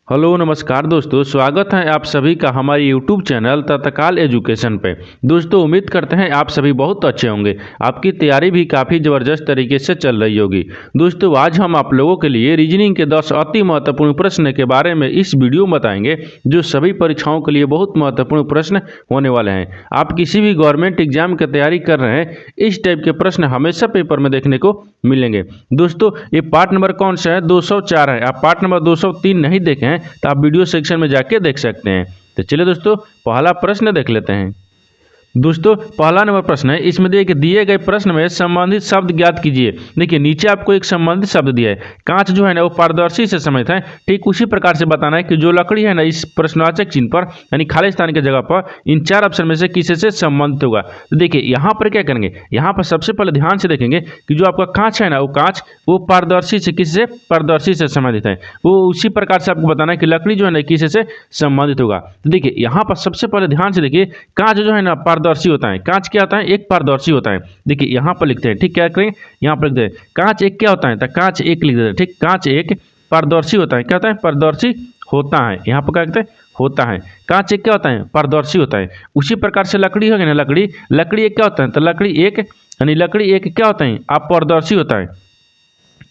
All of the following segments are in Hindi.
हेलो नमस्कार दोस्तों, स्वागत है आप सभी का हमारे यूट्यूब चैनल तत्काल एजुकेशन पे। दोस्तों उम्मीद करते हैं आप सभी बहुत अच्छे होंगे। आपकी तैयारी भी काफ़ी ज़बरदस्त तरीके से चल रही होगी। दोस्तों आज हम आप लोगों के लिए रीजनिंग के 10 अति महत्वपूर्ण प्रश्न के बारे में इस वीडियो में बताएंगे, जो सभी परीक्षाओं के लिए बहुत महत्वपूर्ण प्रश्न होने वाले हैं। आप किसी भी गवर्नमेंट एग्जाम की तैयारी कर रहे हैं, इस टाइप के प्रश्न हमेशा पेपर में देखने को मिलेंगे। दोस्तों ये पार्ट नंबर कौन सा है? 204 है। आप पार्ट नंबर 203 नहीं देखे हैं तो आप वीडियो सेक्शन में जाके देख सकते हैं। तो चलिए दोस्तों पहला प्रश्न देख लेते हैं। दोस्तों पहला नंबर प्रश्न है, इसमें देखिए दिए गए प्रश्न में संबंधित शब्द ज्ञात कीजिए। देखिए नीचे आपको एक संबंधित शब्द दिया है। कांच जो है ना वो पारदर्शी से संबंधित है। ठीक उसी प्रकार से बताना है कि जो लकड़ी है ना इस प्रश्नवाचक चिन्ह पर यानी खाली स्थान की जगह पर इन चार ऑप्शन में से किसी से संबंधित होगा। तो देखिए यहाँ पर क्या करेंगे, यहाँ पर सबसे पहले ध्यान से देखेंगे कि जो आपका कांच है ना वो कांच वो पारदर्शी से किसी से पारदर्शी से संबंधित है। वो उसी प्रकार से आपको बताना है कि लकड़ी जो है ना किसी से संबंधित होगा। तो देखिए यहाँ पर सबसे पहले ध्यान से देखिए, कांच जो है ना पारदर्शी होता है। कांच क्या होता है? एक पारदर्शी होता है। देखिए यहाँ पर लिखते हैं, ठीक क्या करेंगे, यहाँ पर लिखते हैं कांच एक क्या होता है, तो कांच एक लिख देते हैं। ठीक कांच एक पारदर्शी होता है। क्या होता है? पारदर्शी होता है। यहाँ पर क्या कहते हैं? होता है। कांच एक क्या होता है? पारदर्शी होता है। उसी प्रकार से लकड़ी होगी ना, लकड़ी एक क्या होता है, तो लकड़ी एक यानी लकड़ी एक क्या होता है? अपारदर्शी होता है।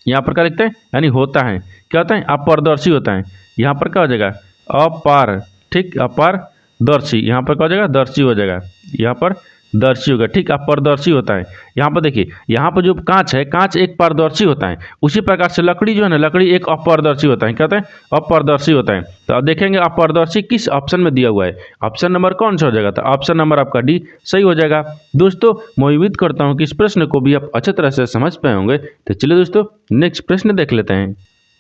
यहाँ पर क्या लिखते हैं? यानी होता है। क्या होता है? अपारदर्शी होता है। यहाँ पर क्या हो जाएगा? अपार, ठीक अपारदर्शी। यहाँ पर क्या हो जाएगा? दर्शी हो जाएगा। यहाँ पर दर्शी होगा। ठीक अपारदर्शी होता है। यहाँ पर देखिए, यहाँ पर जो कांच है, कांच एक पारदर्शी होता है। उसी प्रकार से लकड़ी जो है ना, लकड़ी एक अपारदर्शी होता है। क्या होता है? अपारदर्शी होता है। तो अब देखेंगे अपारदर्शी किस ऑप्शन में दिया हुआ है। ऑप्शन नंबर कौन सा हो जाएगा? तो ऑप्शन नंबर आपका डी सही हो जाएगा। दोस्तों मैं उम्मीद करता हूँ कि इस प्रश्न को भी आप अच्छी तरह से समझ पाए होंगे। तो चलिए दोस्तों नेक्स्ट प्रश्न देख लेते हैं।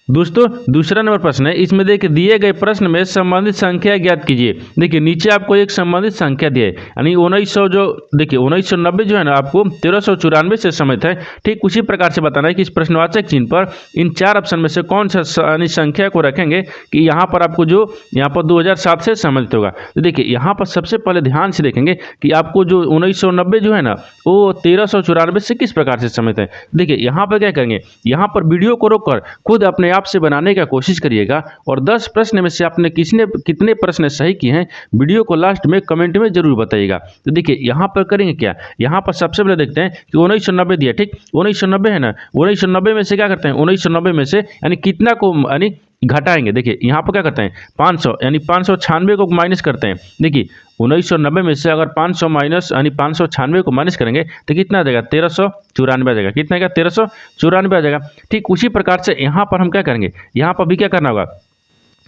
दोस्तों दूसरा नंबर प्रश्न है, इसमें देखिए दिए गए प्रश्न में संबंधित संख्या ज्ञात कीजिए। देखिए नीचे आपको एक संबंधित संख्या दी है, यानी 1900 जो देखिए 1990 जो है ना आपको 1394 से संबंधित है। ठीक उसी प्रकार से बताना है कि इस प्रश्नवाचक चिन्ह पर इन चार ऑप्शन में से कौन सा यानी संख्या को रखेंगे कि यहाँ पर आपको जो यहाँ पर 2007 से संबंधित होगा। तो देखिए यहाँ पर सबसे पहले ध्यान से देखेंगे कि आपको जो 1990 जो है ना वो 1394 से किस प्रकार से संबंधित है। देखिए यहाँ पर क्या करेंगे, यहाँ पर वीडियो को रोककर खुद अपने आप से बनाने का कोशिश करिएगा और 10 प्रश्न में से आपने कितने प्रश्न सही किए हैं वीडियो को लास्ट में कमेंट में जरूर बताइएगा। तो देखिए यहाँ पर करेंगे क्या, यहाँ पर सबसे पहले देखते हैं कि 1990 दिया। ठीक 1990 है ना, 1990 में से क्या करते हैं, 1990 में से यानी कितना को यानी घटाएंगे। देखिए यहाँ पर क्या करते हैं 500 यानी 596 को माइनस करते हैं। देखिए 1990 में से अगर 500 माइनस यानी 596 को माइनस करेंगे तो कितना आ जाएगा? 1394 आ जाएगा। कितना आएगा? 1394 आ जाएगा। ठीक उसी प्रकार से यहाँ पर हम क्या करेंगे, यहाँ पर भी क्या करना होगा,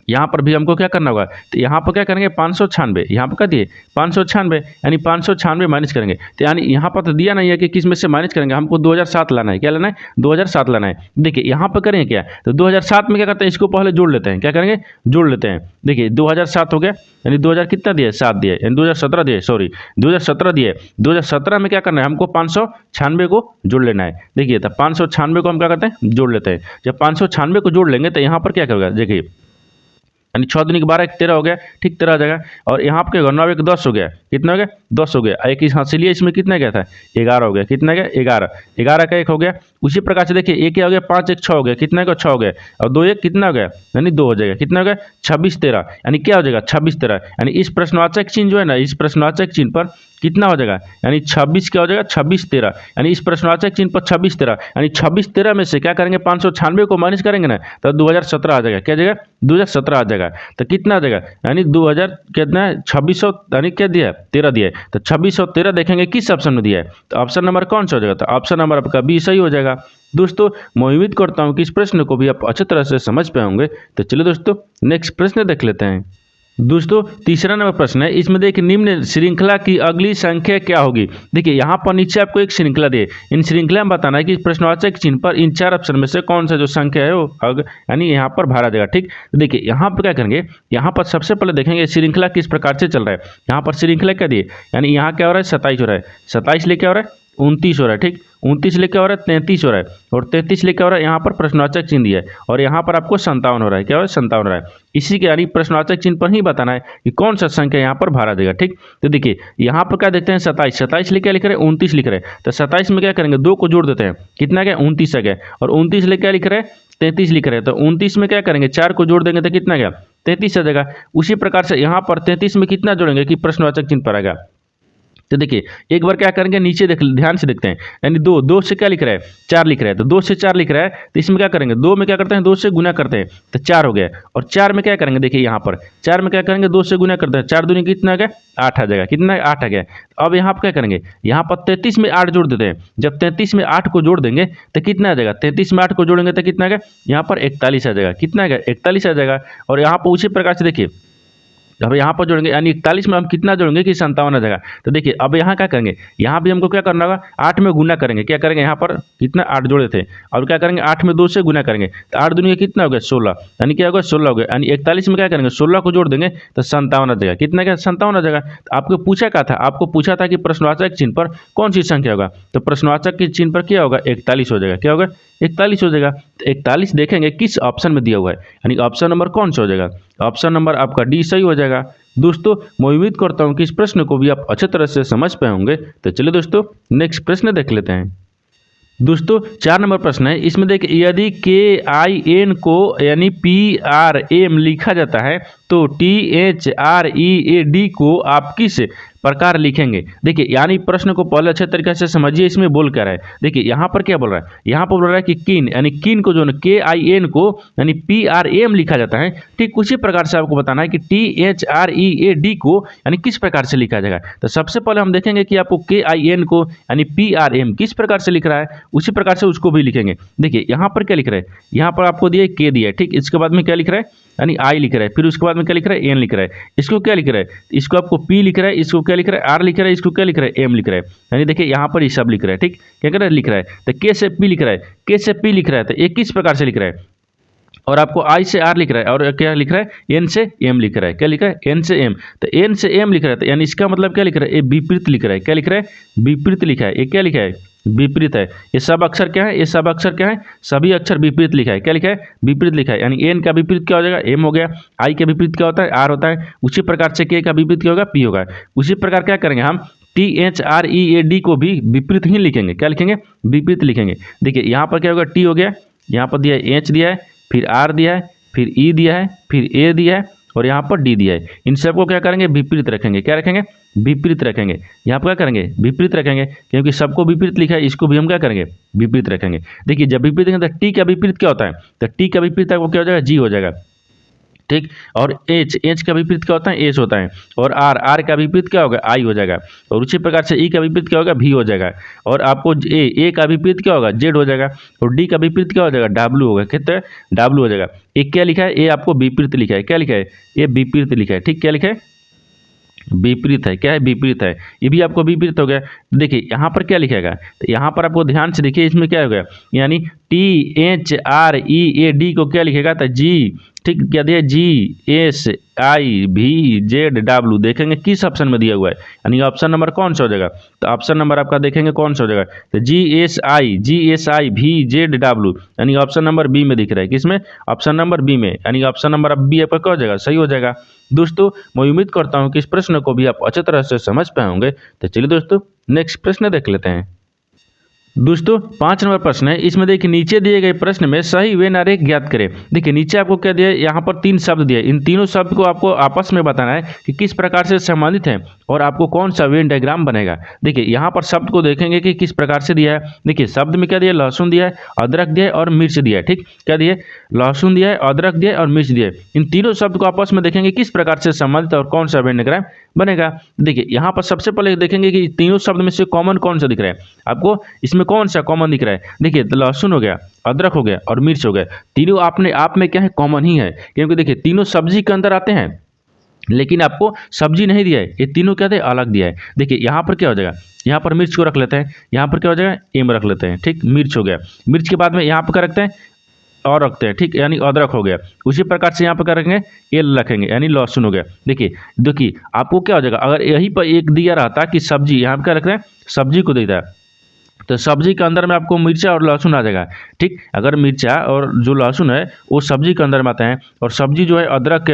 यहाँ पर भी हमको क्या करना होगा, तो यहाँ पर क्या करेंगे 596, यहाँ पर क्या दिए 596 यानी 596 माइनस करेंगे। तो यानी यहाँ पर तो दिया नहीं है कि किस में से माइनस करेंगे, हमको 2007 लाना है। क्या लाना है? 2007 लाना है। देखिए यहाँ पर करेंगे क्या, तो 2007 में क्या करते हैं, इसको पहले जोड़ लेते हैं। क्या करेंगे? जोड़ लेते हैं। देखिए 2007 हो गया यानी 2000 कितना दिए 7 दिए यानी 2017 दिए, सॉरी 2017 दिए। 2017 में क्या करना है, हमको 596 को जोड़ लेना है। देखिए तो 596 को हम क्या करते हैं? जोड़ लेते हैं। जब 596 को जोड़ लेंगे तो यहाँ पर क्या करेगा, देखिए यानी 6 दूनी 12 1 13 हो गया। ठीक 13 आ जाएगा। और यहाँ पर क्या 9 1 10 हो गया। कितना हो गया? 10 हो गया। एक हासिलिए इसमें कितना गया था? 11 हो गया। कितना गया? 11। 11 का 1 हो गया। उसी प्रकार से देखिए एक क्या हो गया, 5 1 6 हो गया। कितना का? 6 हो गया। और 2 1 कितना हो गया, यानी 2 हो जाएगा। कितना हो गया? 26 13 यानी क्या हो जाएगा? 26 13 यानी इस प्रश्नवाचक चिन्ह जो है ना, इस प्रश्नवाचक चिन्ह पर कितना हो जाएगा, यानी 26 क्या हो जाएगा? 26 13 यानी इस प्रश्नवाचक चिन्ह पर 26 13 यानी 26 13 में से क्या करेंगे 596 को माइनस करेंगे ना तो 2017 आ जाएगा। क्या जाएगा? 2017 आ जाएगा। तो कितना आ जाएगा, यानी 2000 कितना है 2600 यानी क्या दिया है 13 दिया है। तो 2613 देखेंगे किस ऑप्शन में दिया है, तो ऑप्शन नंबर कौन सा हो जाएगा, तो ऑप्शन नंबर आपका बी सही हो जाएगा। दोस्तों मैं उम्मीद करता हूँ कि इस प्रश्न को भी आप अच्छी तरह से समझ पाए होंगे। तो चलिए दोस्तों नेक्स्ट प्रश्न देख लेते हैं। दोस्तों तीसरा नंबर प्रश्न है, इसमें देखिए निम्न श्रृंखला की अगली संख्या क्या होगी। देखिए यहाँ पर नीचे आपको एक श्रृंखला दी है। इन श्रृंखला में बताना है कि प्रश्नवाचक चिन्ह पर इन चार ऑप्शन में से कौन सा जो संख्या है वो यानी यहाँ पर भरा जाएगा। ठीक तो देखिए यहाँ पर क्या करेंगे, यहाँ पर सबसे पहले देखेंगे श्रृंखला किस प्रकार से चल रहा है। यहाँ पर श्रृंखला क्या दिए, यानी यहाँ क्या हो रहा है 27 हो रहा है, 27 लेके हो रहा है 29 हो रहा है। ठीक 29 लेके हो रहा है 33 हो रहा है और 33 लेके हो रहा है यहाँ पर प्रश्नवाचक चिन्ह दिया है और यहाँ पर आपको 57 हो रहा है। क्या हो रहा है? 57 हो रहा है। इसी के यानी प्रश्नवाचक चिन्ह पर ही बताना है कि कौन सा संख्या यहाँ पर भरा देगा। ठीक तो देखिए यहाँ पर क्या देखते हैं 27 लेके लिख रहे हैं 29 लिख रहे हैं। तो 27 में क्या करेंगे 2 को जोड़ देते हैं। कितना गया 29 आ गया। और 29 लेके लिख रहे हैं 33 लिख रहे हैं। तो 29 में क्या करेंगे 4 को जोड़ देंगे तो कितना गया 33 आ जाएगा। उसी प्रकार से यहाँ पर 33 में कितना जोड़ेंगे कि प्रश्नवाचक चिन्ह पर आएगा। तो देखिए एक बार क्या करेंगे, नीचे देख ध्यान से देखते हैं, यानी दो से क्या लिख रहा है, 4 लिख रहा है, तो 2 से 4 लिख रहा है, तो इसमें क्या करेंगे, 2 में क्या करते हैं, 2 से गुना करते हैं, तो 4 हो गया। और 4 में क्या करेंगे, देखिए यहाँ पर 4 में क्या करेंगे, 2 से गुना करते हैं, 4 दूनी कितना आ गया, 8 आ जाएगा, कितना 8 आ गया। अब यहाँ पर क्या करेंगे, यहाँ पर 33 में 8 जोड़ देते हैं, जब 33 में 8 को जोड़ देंगे तो कितना आ जाएगा, 33 में 8 को जोड़ेंगे तो कितना आ गया, यहाँ पर 41 आ जाएगा, कितना आ गया, 41 आ जाएगा। और यहाँ पर उसी प्रकार से देखिए अब यहाँ पर जोड़ेंगे, यानी 41 में हम कितना जोड़ेंगे कि 57 आ जाएगा। तो देखिए अब यहाँ क्या करेंगे, यहाँ भी हमको क्या करना होगा, 8 में गुना करेंगे, क्या करेंगे, यहाँ पर कितना 8 जोड़े थे, और क्या करेंगे 8 में 2 से गुना करेंगे, तो 8 दूनी कितना हो गया 16, यानी क्या होगा 16 हो गया। यानी 41 में क्या करेंगे, 16 को जोड़ देंगे तो 57 आ जाएगा, कितना क्या 57 आ जाएगा। तो आपको पूछा क्या था, आपको पूछा था कि प्रश्नवाचक चिन्ह पर कौन सी संख्या होगा, तो प्रश्नवाचक के चिन्ह पर क्या होगा, 41 हो जाएगा, क्या होगा 41 हो जाएगा। तो 41 देखेंगे किस ऑप्शन में दिया हुआ है, यानी ऑप्शन नंबर कौन सा हो जाएगा, ऑप्शन नंबर आपका डी सही हो जाएगा। दोस्तों मैं उम्मीद करता हूं कि इस प्रश्न को भी आप अच्छे तरह से समझ पाए होंगे। तो चलिए दोस्तों नेक्स्ट प्रश्न देख लेते हैं। दोस्तों 4 नंबर प्रश्न है, इसमें देखिए यदि KIN को यानी PRM लिखा जाता है तो THREAD को आप किस प्रकार लिखेंगे। देखिए यानी प्रश्न को पहले अच्छे तरीके से समझिए, इसमें बोल क्या रहा है। देखिए यहाँ पर क्या बोल रहा है, यहाँ पर बोल रहा है कि किन यानी किन को जो है KIN को यानी PRM लिखा जाता है, ठीक उसी प्रकार से आपको बताना है कि THREAD को यानी किस प्रकार से लिखा जाएगा। तो सबसे पहले हम देखेंगे कि आपको KIN को यानी PRM किस प्रकार से लिख रहा है, उसी प्रकार से उसको भी लिखेंगे। देखिए यहाँ पर क्या लिख रहा है, यहाँ पर आपको दिया K दिया है, ठीक इसके बाद में क्या लिख रहा है, यानी I लिख रहा है, फिर उसके बाद में क्या लिख रहा है, N लिख रहा है, इसको क्या लिख रहा है, इसको आपको P लिख रहा है, इसको क्या लिख रहा है, R लिख रहा है, इसको क्या लिख रहा है, M लिख रहा है। यानी देखिए यहाँ पर ये सब लिख रहा है, ठीक क्या कर रहा है, लिख रहा है। तो K से P लिख रहा है, K से P लिख रहा है, तो ये किस प्रकार से लिख रहा है, और आपको I से R लिख रहा है, और क्या लिख रहा है, N से M लिख रहा है, क्या लिख रहा है, N से M। तो N से M लिख रहा है, तो यानी इसका मतलब क्या लिख रहा है, ये विपरीत लिख रहा है, क्या लिख रहा है, विपरीत लिखा है, ये क्या लिखा है, विपरीत है। ये सब अक्षर क्या है, ये सब अक्षर क्या है, सभी अक्षर विपरीत लिखा है, क्या लिखा है, विपरीत लिखा है। यानी N का विपरीत क्या हो जाएगा, M हो गया, I के विपरीत क्या होता है, R होता है, उसी प्रकार से K का विपरीत क्या होगा, P होगा। उसी प्रकार क्या करेंगे हम THREAD को भी विपरीत ही लिखेंगे, क्या लिखेंगे, विपरीत लिखेंगे। देखिए यहाँ पर क्या होगा, T हो गया, यहाँ पर दिया है H दिया है, फिर R दिया है, फिर E दिया है, फिर A दिया है, और यहाँ पर D दिया है। इन सबको क्या करेंगे, विपरीत रखेंगे, क्या रखेंगे, विपरीत रखेंगे। यहाँ पर क्या करेंगे, विपरीत रखेंगे, क्योंकि सबको विपरीत लिखा है, इसको भी हम क्या करेंगे, विपरीत रखेंगे। देखिए जब विपरीत रखेंगे तो T का विपरीत क्या होता है, तो T का विपरीत आपको क्या हो जाएगा, G हो जाएगा, ठीक। और H का विपरीत क्या होता है, H होता है। और R का विपरीत क्या होगा, I हो जाएगा। और उसी प्रकार से E का विपरीत क्या होगा, V हो जाएगा। और आपको A का विपरीत क्या होगा, Z हो जाएगा। और D का विपरीत क्या हो जाएगा, W होगा, कितना है, W हो जाएगा। एक क्या लिखा है, ये आपको विपरीत लिखा है, क्या लिखा है, ये विपरीत लिखा है, ठीक क्या लिखा है, विपरीत है, क्या है, विपरीत है, ये भी आपको विपरीत हो गया। देखिए यहाँ पर क्या लिखेगा, तो यहाँ पर आपको ध्यान से देखिए इसमें क्या हो गया, यानी THREAD को क्या लिखेगा, तो G, ठीक क्या दिया, GSIVZW देखेंगे किस ऑप्शन में दिया हुआ है, यानी ऑप्शन नंबर कौन सा हो जाएगा, तो ऑप्शन नंबर आपका देखेंगे कौन सा हो जाएगा, तो GSIVZW यानी ऑप्शन नंबर बी में दिख रहा है, किसमें, ऑप्शन नंबर बी में, यानी ऑप्शन नंबर अब बी आपका क्या हो जाएगा, सही हो जाएगा। दोस्तों मैं उम्मीद करता हूं कि इस प्रश्न को भी आप अच्छी तरह से समझ पाए होंगे। तो चलिए दोस्तों नेक्स्ट प्रश्न देख लेते हैं। दोस्तों 5 नंबर प्रश्न है, इसमें देखिए नीचे दिए गए प्रश्न में सही वेन आरेख ज्ञात करें। देखिए नीचे आपको क्या दिया है, यहाँ पर 3 शब्द दिए, इन तीनों शब्द को आपको आपस में बताना है कि किस प्रकार से संबंधित हैं और आपको कौन सा वेन डायग्राम बनेगा। देखिए यहाँ पर शब्द को देखेंगे कि किस प्रकार से दिया है। देखिए शब्द में क्या दिया, लहसुन दिया है, अदरक दिया है और मिर्च दिया है, ठीक क्या दिया, लहसुन दिया है, अदरक दिया है और मिर्च दिया है। इन तीनों शब्द को आपस में देखेंगे किस प्रकार से संबंधित और कौन सा वेन डायग्राम बनेगा। देखिए यहाँ पर सबसे पहले देखेंगे कि तीनों शब्द में से कॉमन कौन सा दिख रहा है आपको, इसमें कौन सा कॉमन दिख रहा है। देखिए तो लहसुन हो गया, अदरक हो गया और मिर्च हो गया, तीनों अपने आप में क्या है, कॉमन ही है, क्योंकि देखिए तीनों सब्जी के अंदर आते हैं, लेकिन आपको सब्जी नहीं दिया है, ये तीनों क्या थे, अलग दिया है। देखिए यहाँ पर क्या हो जाएगा, यहाँ पर मिर्च को रख लेते हैं, यहाँ पर क्या हो जाएगा, एम रख लेते हैं, ठीक मिर्च हो गया। मिर्च के बाद में यहाँ पर क्या रखते हैं, और रखते हैं, ठीक यानी अदरक हो गया। उसी प्रकार से यहाँ पर क्या रखेंगे, एल रखेंगे, यानी लहसुन हो गया। देखिए आपको क्या हो जाएगा, अगर यहीं पर एक दिया रहता कि सब्जी, यहाँ पर क्या रख रहे हैं, सब्जी को देता है, तो सब्जी के अंदर में आपको मिर्चा और लहसुन आ जाएगा, ठीक। अगर मिर्चा और जो लहसुन है वो सब्जी के अंदर में आते हैं, और सब्जी जो है अदरक के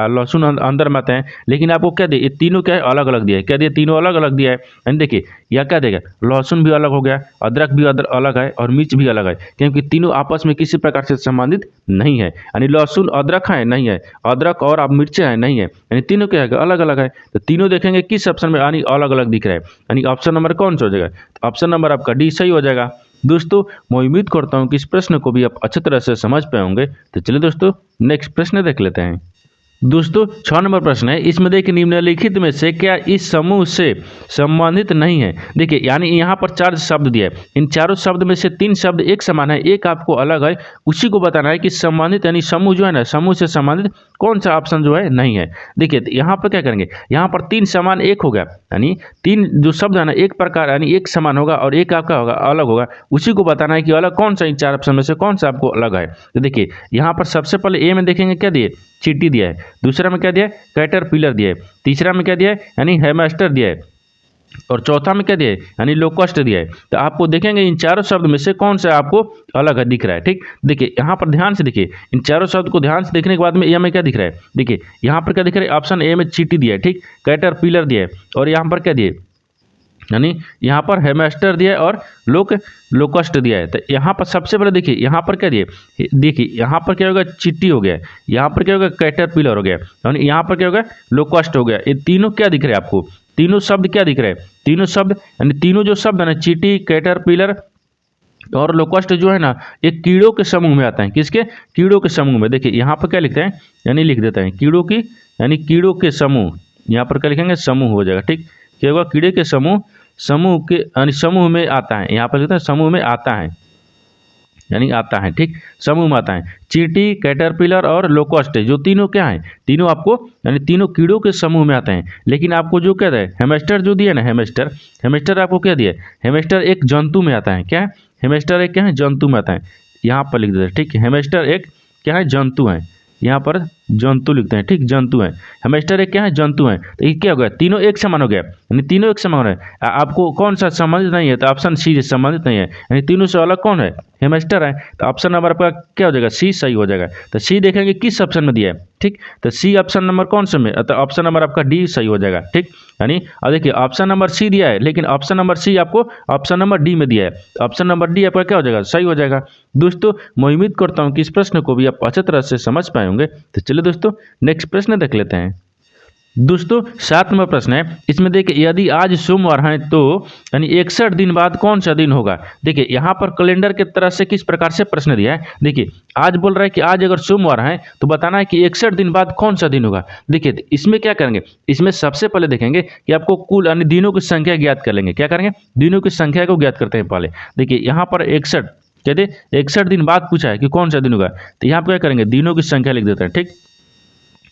लहसुन अंदर में आते हैं, लेकिन आपको क्या दिए, ये तीनों क्या है, अलग अलग दिया है, क्या दिया, तीनों अलग अलग दिया है। यानी देखिए या क्या देगा, लहसुन भी अलग हो गया, अदरक भी अलग है और मिर्च भी अलग है, क्योंकि तीनों आपस में किसी प्रकार से संबंधित नहीं है। यानी लहसुन अदरक है नहीं है, अदरक और आप मिर्चें हैं नहीं है, यानी तीनों क्या है, अलग अलग है। तो तीनों देखेंगे किस ऑप्शन में, यानी अलग अलग दिख रहा है, यानी ऑप्शन नंबर कौन सा हो जाएगा, तो ऑप्शन नंबर आपका डी सही हो जाएगा। दोस्तों मैं उम्मीद करता हूँ कि इस प्रश्न को भी आप अच्छी तरह से समझ पाए होंगे। तो चलिए दोस्तों नेक्स्ट प्रश्न देख लेते हैं। दोस्तों 6 नंबर प्रश्न है, इसमें देखिए निम्नलिखित में से क्या इस समूह से संबंधित नहीं है। देखिए यानी यहाँ पर 4 शब्द दिए है, इन चारों शब्द में से 3 शब्द एक समान है, एक आपको अलग है, उसी को बताना है कि संबंधित यानी समूह जो है ना, समूह से संबंधित कौन सा ऑप्शन जो है नहीं है। देखिए यहाँ पर क्या करेंगे, यहाँ पर 3 समान एक हो गया, यानी 3 जो शब्द है ना एक प्रकार यानी एक समान होगा और एक आपका होगा अलग होगा, उसी को बताना है कि अलग कौन सा, इन 4 ऑप्शन में से कौन सा आपको अलग है। तो देखिए यहाँ पर सबसे पहले ए में देखेंगे क्या दिए, चींटी दिया है, दूसरा में क्या दिया है, कैटरपिलर दिया है, तीसरा में क्या दिया है, यानी हैमस्टर दिया है, और चौथा में क्या दिया है, यानी लोकस्ट दिया है। तो आपको देखेंगे इन चारों शब्द में से कौन सा आपको अलग है दिख रहा है। ठीक, देखिए यहाँ पर ध्यान से देखिए, इन चारों शब्द को ध्यान से देखने के बाद में ए में क्या दिख रहा है, देखिए यहाँ पर क्या दिख रहा है, ऑप्शन ए में चींटी दिया है, ठीक, कैटरपिलर दिया है, और यहाँ पर क्या दिया है, यानी यहाँ पर हैमस्टर दिया है और लोकस्ट दिया है। तो यहाँ पर सबसे पहले देखिए यहाँ पर क्या दिए, देखिए यहाँ पर क्या होगा, चींटी हो गया, यहाँ पर क्या होगा, कैटरपिलर हो गया, यानी यहाँ पर क्या होगा, लोकस्ट हो गया। ये तीनों क्या दिख रहे हैं आपको, तीनों शब्द क्या दिख रहे हैं, तीनों शब्द यानी तीनों जो शब्द है ना, चींटी, कैटरपिलर और लोकस्ट जो है ना, ये कीड़ों के समूह में आता है। किसके, कीड़ों के समूह में। देखिए यहाँ पर क्या लिखते हैं, यानी लिख देते हैं कीड़ों की, यानी कीड़ों के समूह, यहाँ पर क्या लिखेंगे, समूह हो जाएगा। ठीक, क्या होगा, कीड़े के समूह, समूह के यानी समूह में आता है, यहाँ पर लिखते हैं समूह में आता है, यानी आता है। ठीक, समूह में आता है। चींटी, कैटरपिलर और लोकस्ट जो तीनों क्या है, तीनों आपको यानी तीनों कीड़ों के समूह में आते हैं। लेकिन आपको जो क्या है, हैमस्टर जो दिया ना, हैमस्टर आपको क्या दिया, हैमस्टर एक जंतु में आता है। क्या है, हैमस्टर एक क्या है, जंतु में आता है, यहाँ पर लिख देते हैं। ठीक, हैमस्टर एक क्या है, जंतु है, यहाँ पर जंतु लिखते हैं। ठीक, जंतु है, हैमस्टर एक क्या है, जंतु है। तो ये क्या हो गया, तीनों एक समान हो गया, यानी तीनों एक समान है। आपको कौन सा संबंधित नहीं है, तो ऑप्शन सी से संबंधित नहीं है, यानी तीनों से अलग कौन है, हैमस्टर है। तो ऑप्शन नंबर आपका क्या हो जाएगा, सी सही हो जाएगा। तो सी देखेंगे किस ऑप्शन में दिया है। ठीक, तो सी ऑप्शन नंबर कौन सा में, तो ऑप्शन नंबर आपका डी सही हो जाएगा। ठीक, यानी अब देखिए ऑप्शन नंबर सी दिया है, लेकिन ऑप्शन नंबर सी आपको ऑप्शन नंबर डी में दिया है, ऑप्शन नंबर डी आपका क्या हो जाएगा, सही हो जाएगा। दोस्तों मैं उम्मीद करता हूँ कि इस प्रश्न को भी आप अच्छी तरह से समझ पाए होंगे। तो चलिए दोस्तों नेक्स्ट प्रश्न देख लेते हैं। दोस्तों 7 नंबर प्रश्न है, इसमें देखिए यदि आज सोमवार है तो यानी 61 दिन बाद कौन सा दिन होगा। देखिए यहाँ पर कैलेंडर के तरह से किस प्रकार से प्रश्न दिया है। देखिए आज बोल रहा है कि आज अगर सोमवार है तो बताना है कि 61 दिन बाद कौन सा दिन होगा। देखिए इसमें क्या करेंगे, इसमें सबसे पहले देखेंगे कि आपको कुल यानी दिनों की संख्या ज्ञात कर लेंगे। क्या करेंगे, दिनों की संख्या को ज्ञात करते हैं पहले। देखिए यहाँ पर 61 कहते 61 दिन बाद पूछा है कि कौन सा दिन होगा, तो यहाँ पर क्या करेंगे, दिनों की संख्या लिख देते हैं। ठीक,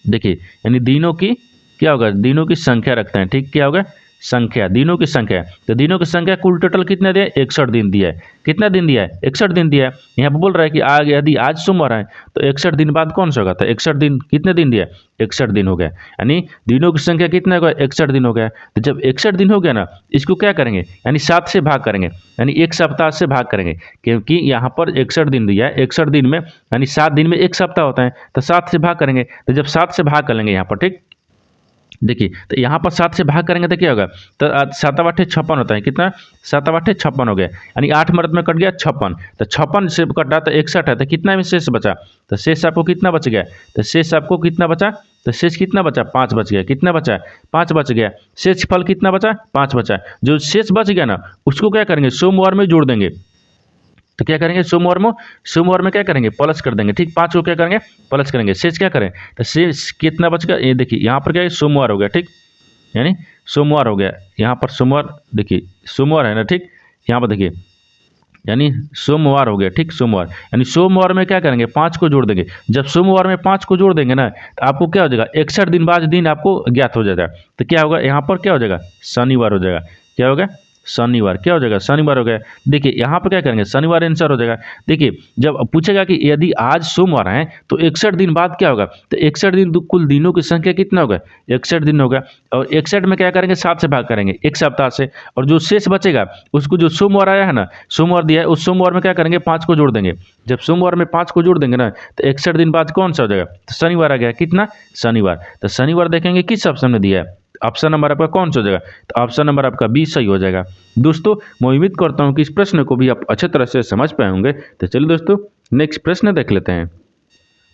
देखिए यानी दिनों की क्या होगा, दिनों की संख्या रखते हैं। ठीक, क्या होगा, संख्या, दिनों की संख्या। तो दिनों की संख्या कुल टोटल कितना दिया है, 61 दिन दिया है। कितना दिन दिया है, 61 दिन दिया है। यहाँ पर बोल रहा है कि आगे यदि आज सोमवार है तो 61 दिन बाद कौन सा होगा, तो 61 दिन कितने दिन दिया है, 61 दिन हो गया, यानी दिनों की संख्या कितना होगा, 61 दिन हो गया। तो जब 61 दिन हो गया ना, इसको क्या करेंगे, यानी 7 से भाग करेंगे, यानी एक सप्ताह से भाग करेंगे, क्योंकि यहाँ पर 61 दिन दिया है, 61 दिन में यानी 7 दिन में एक सप्ताह होता है, तो 7 से भाग करेंगे। तो जब 7 से भाग कर लेंगे यहाँ पर, ठीक, देखिए तो यहाँ पर 7 से भाग करेंगे तो क्या होगा, तो 7 8 56 होता है। कितना, 7 8 56 हो गया, यानी 8 मरद में कट गया 56, तो 56 से कटा तो 61 है, तो कितना में शेष बचा, तो शेष आपको कितना बच गया, तो शेष आपको कितना बचा, तो शेष कितना बचा, 5 बच गया। कितना बचा, 5 बच गया। शेष फल कितना बचा, 5 बचा। जो शेष बच गया ना, उसको क्या करेंगे, सोमवार में जोड़ देंगे। तो क्या करेंगे, सोमवार में क्या करेंगे, प्लस कर देंगे। ठीक, 5 को क्या करेंगे, प्लस करेंगे। शेष क्या करें, तो शेष कितना बच गया, ये देखिए यहाँ पर क्या है, सोमवार हो गया। ठीक, यानी सोमवार हो गया, यहाँ पर सोमवार, देखिए सोमवार है ना। ठीक, यहाँ पर देखिए यानी सोमवार हो गया। ठीक, सोमवार यानी सोमवार में क्या करेंगे, 5 को जोड़ देंगे। जब सोमवार में 5 को जोड़ देंगे ना, तो आपको क्या हो जाएगा, 61 दिन बाद दिन आपको ज्ञात हो जाएगा। तो क्या होगा, यहाँ पर क्या हो जाएगा, शनिवार हो जाएगा। क्या होगा, शनिवार। क्या हो जाएगा, शनिवार हो गया। देखिए यहाँ पर क्या करेंगे, शनिवार आंसर हो जाएगा। देखिए जब पूछेगा कि यदि आज सोमवार है तो 61 दिन बाद क्या होगा, तो 61 दिन कुल दिनों की संख्या कितना होगा, 61 दिन होगा। और 61 में क्या करेंगे, 7 से भाग करेंगे, एक सप्ताह से। और जो शेष बचेगा उसको, जो सोमवार आया है ना, सोमवार दिया है, उस सोमवार में क्या करेंगे, 5 को जोड़ देंगे। जब सोमवार में 5 को जोड़ देंगे ना, तो 61 दिन बाद कौन सा हो जाएगा, तो शनिवार आ गया। कितना, शनिवार। तो शनिवार देखेंगे किस ऑप्शन में दिया है, ऑप्शन नंबर आपका कौन सा हो जाएगा? तो ऑप्शन नंबर आपका बी सही हो जाएगा। दोस्तों मैं उम्मीद करता हूँ कि इस प्रश्न को भी आप अच्छे तरह से समझ पाए होंगे। तो चलिए दोस्तों नेक्स्ट प्रश्न देख लेते हैं।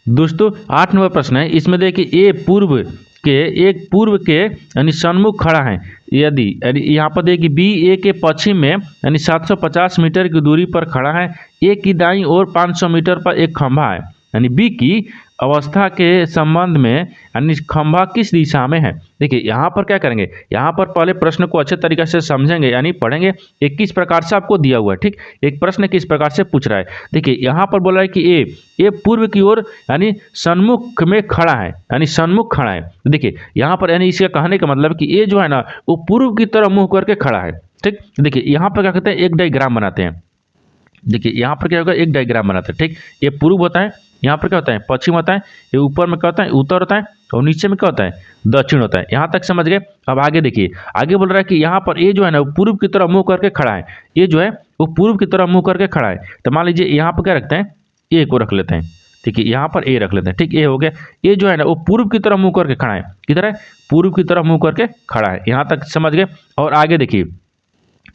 दोस्तों 8 नंबर प्रश्न है, इसमें देखिए एक पूर्व के यानी सन्मुख खड़ा है, यदि यहाँ पर देखिए बी ए के पश्चिम में यानी 750 मीटर की दूरी पर खड़ा है, ए की दाईं ओर 500 मीटर पर एक खंभा है, यानी बी की अवस्था के संबंध में यानी खंभा किस दिशा में है। देखिए यहाँ पर क्या करेंगे, यहाँ पर पहले प्रश्न को अच्छे तरीके से समझेंगे यानी पढ़ेंगे एक किस प्रकार से आपको दिया हुआ है। ठीक, एक प्रश्न किस प्रकार से पूछ रहा है। देखिए यहाँ पर बोला है कि ए पूर्व की ओर यानी सन्मुख में खड़ा है, यानी सन्मुख खड़ा है। देखिए यहाँ पर यानी इसका कहने का मतलब कि ए जो है ना वो पूर्व की तरफ मुंह करके खड़ा है। ठीक, देखिए यहाँ पर क्या कहते हैं, एक डायग्राम बनाते हैं। देखिए यहाँ पर क्या होगा, एक डायग्राम बनाते हैं। ठीक, ये पूर्व होता है, यहाँ पर क्या होता है पश्चिम होता है, ये ऊपर में क्या होता है उत्तर होता है, और नीचे में क्या होता है दक्षिण होता है। यहाँ तक समझ गए। अब आगे देखिए, आगे बोल रहा है कि यहाँ पर ए जो है ना वो पूर्व की तरफ मुंह करके खड़ा है, ये जो है वो पूर्व की तरफ मुंह करके खड़ा है। तो मान लीजिए यहाँ पर क्या रखते हैं, ए को रख लेते हैं। देखिए यहाँ पर ए रख लेते हैं। ठीक, ए हो गया। ये जो है ना वो पूर्व की तरफ मुंह करके खड़ा है, किधर है पूर्व की तरफ मुंह करके खड़ा है। यहाँ तक समझ गए। और आगे देखिए,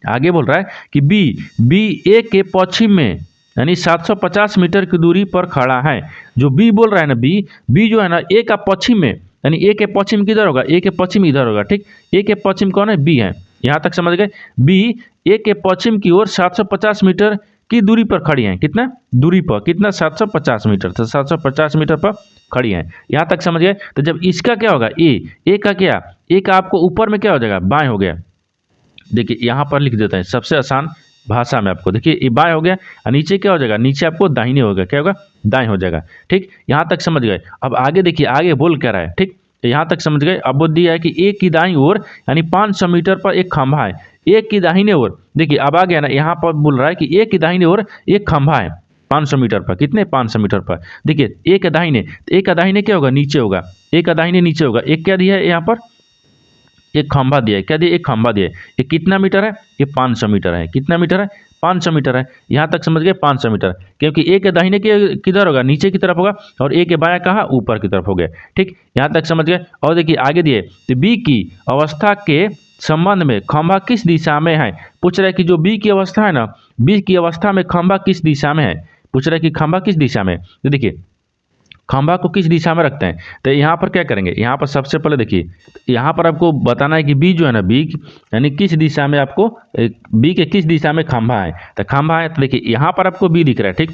आगे बोल रहा है कि बी ए के पश्चिम में यानी 750 मीटर की दूरी पर खड़ा है। जो बी बोल रहा है ना, बी जो है ना ए का पश्चिम में, यानी ए के पश्चिम किधर होगा, ए के पश्चिम इधर होगा। ठीक, ए के पश्चिम कौन है, बी है। यहाँ तक समझ गए। बी ए के पश्चिम की ओर 750 मीटर की दूरी पर खड़ी है। कितना दूरी पर, कितना 750 मीटर, तो 750 मीटर पर खड़ी है। यहाँ तक समझ गए। तो जब इसका क्या होगा, ए का क्या, ए का आपको ऊपर में क्या हो जाएगा, बाएं हो गया। देखिए यहाँ पर लिख देता है सबसे आसान भाषा में आपको। देखिए ये बाएं हो गया, और नीचे क्या हो जाएगा, नीचे आपको दाहिने होगा, क्या होगा दाएं हो जाएगा। ठीक, यहाँ तक समझ गए। अब आगे देखिए, आगे बोल क्या रहा है। ठीक, यहाँ तक समझ गए। अब वो दिया है कि ए की दाईं ओर यानी 500 मीटर पर एक खंभा है, ए की दाहिने ओर। देखिए अब आ गया ना, यहाँ पर बोल रहा है कि ए की दाहिने ओर एक खंभा है 500 मीटर पर। कितने 500 मीटर पर। देखिए ए के दाहिने, ए का दाहिने क्या होगा, नीचे होगा, ए का दाहिने नीचे होगा। एक क्या दिया है यहाँ पर, एक खंभा दिया है। क्या दिया, एक खंभा दिया है। ये कितना मीटर है, ये 500 मीटर है। कितना मीटर है, 500 मीटर है। यहाँ तक समझ गए 500 मीटर, क्योंकि ए के दाहिने के किधर होगा, नीचे की तरफ होगा, और ए के बायां कहाँ, ऊपर की तरफ हो गया। ठीक, यहाँ तक समझ गए। और देखिए आगे दिए, तो बी की अवस्था के संबंध में खंभा किस दिशा में है। पूछ रहा है कि जो बी की अवस्था है ना, बी की अवस्था में खंभा किस दिशा में है। पूछ रहा है कि खंभा किस दिशा में। तो देखिए खंभा को किस दिशा में रखते हैं। तो यहाँ पर क्या करेंगे, यहाँ पर सबसे पहले देखिए, यहाँ पर आपको बताना है कि बी जो है ना, बी यानी किस दिशा में आपको, बी के किस दिशा में खंभा है। तो खंभा है, तो देखिए यहाँ पर आपको बी दिख रहा है। ठीक,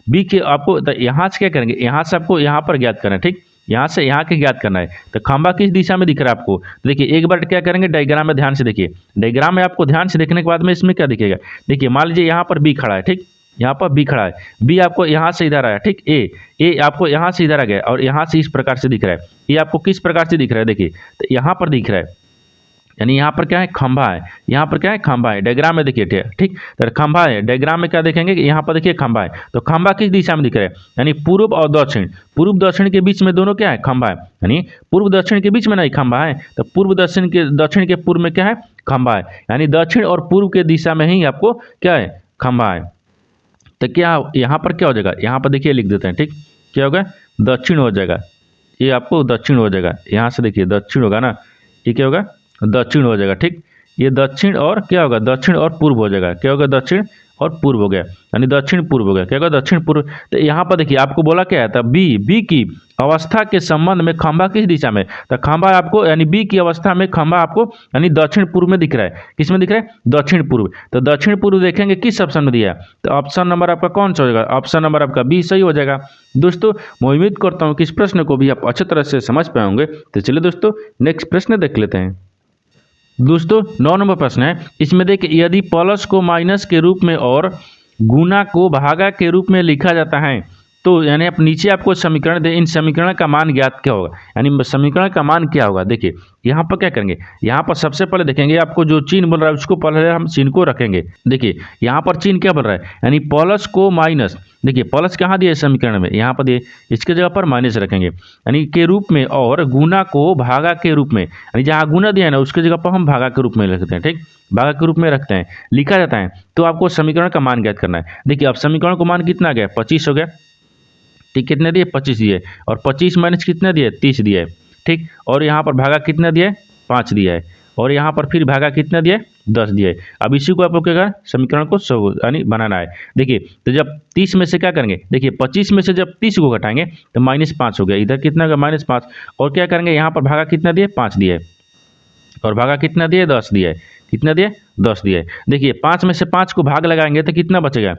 बी के आपको, तो यहाँ से क्या करेंगे, यहाँ से आपको यहाँ पर ज्ञात करना है। ठीक, यहाँ से यहाँ के ज्ञात करना है। तो खंभा किस दिशा में दिख रहा है आपको। तो देखिए एक बार क्या करेंगे, डायग्राम में ध्यान से देखिए। डायग्राम में आपको ध्यान से देखने के बाद में इसमें क्या दिखेगा। देखिए मान लीजिए यहाँ पर बी खड़ा है। ठीक, यहाँ पर बी खड़ा है, बी आपको यहाँ से इधर आया। ठीक, ए आपको यहाँ से इधर आ गया, और यहाँ से इस प्रकार से दिख रहा है। ये आपको किस प्रकार से दिख रहा है, देखिए तो यहाँ पर दिख रहा है, यानी यहाँ पर क्या है, खंभा है। यहाँ पर क्या है, खंभा है। डायग्राम में देखिए। ठीक, तो खंभा है। डायग्राम में क्या देखेंगे कि यहाँ पर देखिए खंभा है। तो खंभा किस दिशा में दिख रहा है, यानी पूर्व और दक्षिण, पूर्व दक्षिण के बीच में दोनों क्या है, खंभा है। यानी पूर्व दक्षिण के बीच में नहीं खंभा है, तो पूर्व दक्षिण के पूर्व में क्या है, खंभा है। यानी दक्षिण और पूर्व के दिशा में ही आपको क्या है, खंभा है। तो क्या यहाँ पर क्या हो जाएगा, यहाँ पर देखिए लिख देते हैं। ठीक, क्या होगा, दक्षिण हो जाएगा। ये आपको दक्षिण हो जाएगा। यहाँ से देखिए दक्षिण होगा ना, ये क्या होगा, दक्षिण हो जाएगा। ठीक, ये दक्षिण और क्या होगा, दक्षिण और पूर्व हो जाएगा। क्या होगा, दक्षिण और पूर्व हो गया, यानी दक्षिण पूर्व हो गया। क्या होगा, दक्षिण पूर्व। तो यहाँ पर देखिए आपको बोला क्या है, तब बी की अवस्था के संबंध में खंभा किस दिशा में। तो खंभा आपको यानी बी की अवस्था में खंभा आपको यानी दक्षिण पूर्व में दिख रहा है। किस में दिख रहा है, दक्षिण पूर्व। तो दक्षिण पूर्व देखेंगे किस ऑप्शन में दिया है, तो ऑप्शन नंबर आपका कौन सा हो जाएगा, ऑप्शन नंबर आपका बी सही हो जाएगा। दोस्तों मैं उम्मीद करता हूँ कि इस प्रश्न को भी आप अच्छी तरह से समझ पाए होंगे। तो चलिए दोस्तों नेक्स्ट प्रश्न देख लेते हैं। दोस्तों 9 नंबर प्रश्न है, इसमें देखिए यदि प्लस को माइनस के रूप में और गुना को भागा के रूप में लिखा जाता है, तो यानी आप नीचे आपको समीकरण दे, इन समीकरण का मान ज्ञात क्या होगा, यानी समीकरण का मान क्या होगा। देखिए यहाँ पर क्या करेंगे, यहाँ पर सबसे पहले देखेंगे आपको जो चिन्ह बोल रहा है उसको पहले हम चिन्ह को रखेंगे। देखिए यहाँ पर चिन्ह क्या बोल रहा है, यानी प्लस को माइनस, देखिए प्लस कहाँ दिए समीकरण में, यहाँ पर दिए, इसके जगह पर माइनस रखेंगे, यानी के रूप में, और गुना को भागा के रूप में, यानी जहाँ गुना दिया है ना उसके जगह पर हम भागा के रूप में लिखते हैं। ठीक, भागा के रूप में रखते हैं, लिखा जाता है। तो आपको समीकरण का मान ज्ञात करना है। देखिए अब समीकरण को मान कितना गया, 25 हो गया। ठीक, कितने दिए, 25 दिए, और 25 माइनस कितने दिए, 30 दिए। ठीक, और यहाँ पर भागा कितना दिए, 5 दिया है, और यहाँ पर फिर भागा कितना दिया है, 10 दिया है। अब इसी को आपको क्या करना, समीकरण को यानी बनाना है। देखिए तो जब 30 में से क्या करेंगे, देखिए 25 में से जब 30 को घटाएंगे तो -5 हो गया, इधर कितना होगा -5, और क्या करेंगे यहाँ पर भागा कितना दिया है, 5 दिया है, और भागा कितना दिया है, 10 दिया है, कितना दिया है, 10 दिया है। देखिए 5 में से 5 को भाग लगाएंगे तो कितना बचेगा,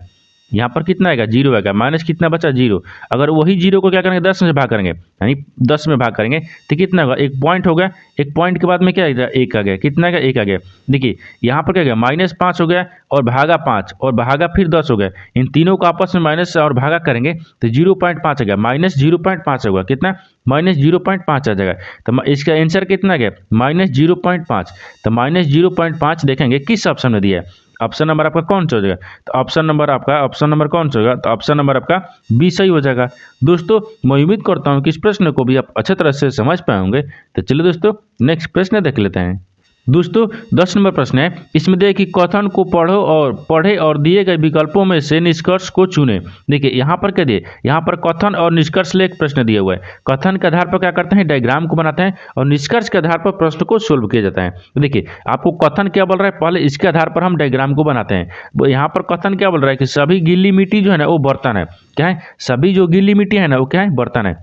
यहाँ पर कितना आएगा, 0 आएगा, माइनस कितना बचा, 0। अगर वही 0 को क्या करेंगे, 10 में से भाग करेंगे, यानी 10 में भाग करेंगे तो कितना होगा, 1 पॉइंट हो गया, 1 पॉइंट के बाद में क्या आएगा, 1 आ गया, कितना आएगा, 1 आ गया। देखिए यहाँ पर क्या गया, -5 हो गया, और भागा 5, और भागा फिर 10 हो गया, इन तीनों को आपस में माइनस और भागा करेंगे तो 0.5 आ गया, -0.5 होगा, कितना, -0.5 आ जाएगा। तो इसका आंसर कितना गया, -0.5। तो -0.5 देखेंगे किस ऑप्शन में दिया है, ऑप्शन नंबर आपका कौन सा हो जाएगा, तो ऑप्शन नंबर कौन सा होगा, तो ऑप्शन नंबर आपका बी सही हो जाएगा। दोस्तों मैं उम्मीद करता हूं कि इस प्रश्न को भी आप अच्छे तरह से समझ पाए होंगे। तो चलिए दोस्तों नेक्स्ट प्रश्न देख लेते हैं। दोस्तों 10 नंबर प्रश्न है, इसमें देखिए कि कथन को पढ़े और दिए गए विकल्पों में से निष्कर्ष को चुने। देखिए यहाँ पर क्या दिए, यहाँ पर कथन और निष्कर्ष ले एक प्रश्न दिया हुआ है। कथन के आधार पर क्या करते हैं, डायग्राम को बनाते हैं, और निष्कर्ष के आधार पर प्रश्न को सोल्व किया जाता है। तो देखिए आपको कथन क्या बोल रहा है, पहले इसके आधार पर हम डायग्राम को बनाते हैं। वो यहाँ पर कथन क्या बोल रहा है कि सभी गीली मिट्टी जो है ना वो बर्तन है, क्या है, सभी जो गीली मिट्टी है ना वो क्या है, बर्तन है।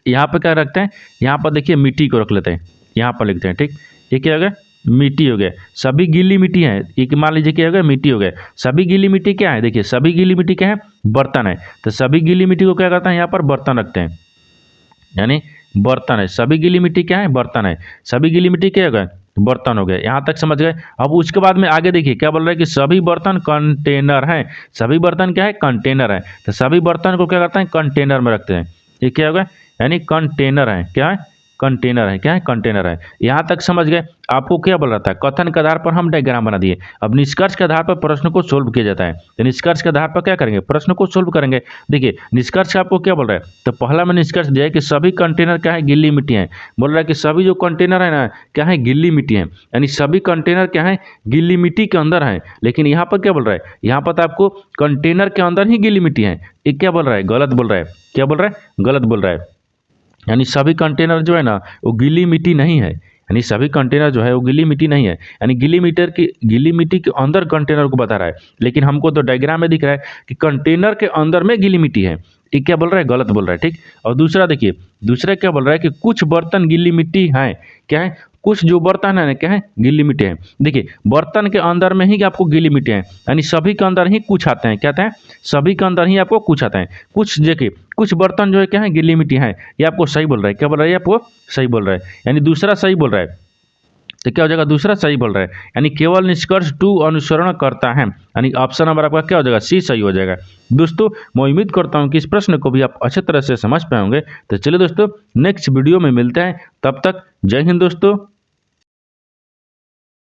यहाँ पर क्या रखते हैं, यहाँ पर देखिए मिट्टी को रख लेते हैं, यहाँ पर लिखते हैं, ठीक, ये क्या हो गया, मिट्टी हो गया, सभी गीली मिट्टी है, एक मान लीजिए क्या हो गया, मिट्टी हो गया, सभी गीली मिट्टी क्या है, देखिए सभी गीली मिट्टी क्या है, बर्तन है। तो सभी गीली मिट्टी को क्या करते हैं, यहाँ पर बर्तन रखते हैं, यानी बर्तन है, सभी गीली मिट्टी क्या है, बर्तन है, सभी गीली मिट्टी क्या हो गया, बर्तन हो गया। यहाँ तक समझ गए। अब उसके बाद में आगे देखिए क्या बोल रहा है कि सभी बर्तन कंटेनर हैं, सभी बर्तन क्या है, कंटेनर है। तो सभी बर्तन को क्या करते हैं, कंटेनर में रखते हैं, ये क्या होगा, यानी कंटेनर है, क्या है, कंटेनर है, क्या है, कंटेनर है। यहाँ तक समझ गए। आपको क्या बोल रहा था, कथन के आधार पर हम डायग्राम बना दिए, अब निष्कर्ष के आधार पर प्रश्न को सोल्व किया जाता है। तो निष्कर्ष के आधार पर क्या करेंगे, प्रश्न को सोल्व करेंगे। देखिए निष्कर्ष आपको क्या बोल रहा है, तो पहला में निष्कर्ष दिया है कि सभी कंटेनर क्या है, गिल्ली मिट्टी है। बोल रहा है कि सभी जो कंटेनर है ना क्या है, गिल्ली मिट्टी है, यानी सभी कंटेनर क्या है, गिल्ली मिट्टी के अंदर है। लेकिन यहाँ पर क्या बोल रहा है, यहाँ पर आपको कंटेनर के अंदर ही गिल्ली मिट्टी है, ये क्या बोल रहा है, गलत बोल रहा है, क्या बोल रहा है, गलत बोल रहा है। यानी सभी कंटेनर जो है ना वो गीली मिट्टी नहीं है, यानी सभी कंटेनर जो है वो गीली मिट्टी नहीं है, यानी गीली मिट्टी के अंदर कंटेनर को बता रहा है। लेकिन हमको तो डायग्राम में दिख रहा है कि कंटेनर के अंदर में गीली मिट्टी है, ये क्या बोल रहा है, गलत बोल रहा है, ठीक। और दूसरा देखिए, दूसरा क्या बोल रहा है कि कुछ बर्तन गीली मिट्टी है, क्या है, कुछ जो बर्तन है ना क्या है, गीली मिट्टी है। देखिए बर्तन के अंदर में ही आपको गीली मिट्टी है, यानी सभी के अंदर ही कुछ आते हैं, क्या आते हैं, सभी के अंदर ही आपको कुछ आता है। कुछ देखिए कुछ बर्तन जो है क्या है, गीली मिट्टी है, ये आपको सही बोल रहा है, क्या बोल रहा है, आपको सही बोल रहा है, यानी दूसरा सही बोल रहा है। तो क्या हो जाएगा, दूसरा सही बोल रहा है, यानी केवल निष्कर्ष 2 अनुसरण करता है, यानी ऑप्शन नंबर आपका क्या हो जाएगा, सी सही हो जाएगा। दोस्तों मैं उम्मीद करता हूं कि इस प्रश्न को भी आप अच्छे तरह से समझ पाए होंगे। तो चलिए दोस्तों नेक्स्ट वीडियो में मिलते हैं, तब तक जय हिंद दोस्तों।